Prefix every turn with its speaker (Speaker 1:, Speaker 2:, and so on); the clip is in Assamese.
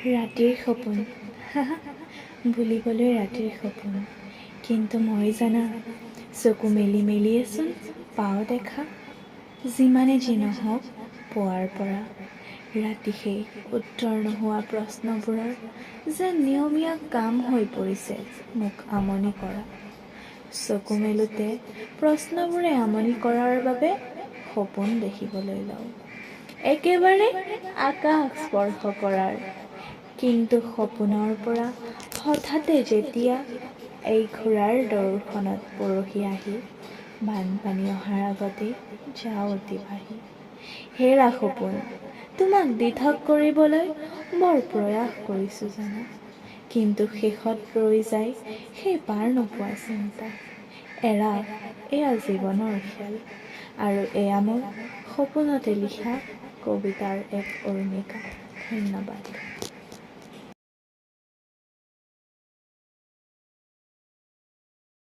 Speaker 1: ৰাতিৰ সপোন বুলিবলৈ ৰাতিৰ সপোন, কিন্তু মই জানা চকু মেলি মেলিয়েচোন পাওঁ দেখা। যিমানে যি নহওক পুৱাৰ পৰা ৰাতি সেই উত্তৰ নোহোৱা প্ৰশ্নবোৰৰ যেন নিয়মীয়া কাম হৈ পৰিছে মোক আমনি কৰা। চকু মেলোঁতে প্ৰশ্নবোৰে আমনি কৰাৰ বাবে সপোন দেখিবলৈ লওঁ, একেবাৰে আকাশ স্পৰ্শ কৰাৰ। কিন্তু সপোনৰ পৰা হঠাতে যেতিয়া এই ঘোঁৰাৰ দৌৰখনত পৰহি আহি বানপানী অহাৰ আগতেই যাওঁ অতি ভাহি। হেৰা সপোন, তোমাক দিঠক কৰিবলৈ বৰ প্ৰয়াস কৰিছোঁ জানা, কিন্তু শেষত ৰৈ যায় সেই পাৰ নোপোৱা চিন্তা। এৰা এয়া জীৱনৰ খেল, আৰু এয়া মোৰ সপোনতে লিখা কবিতাৰ এক অৰুণিকা। ধন্যবাদ।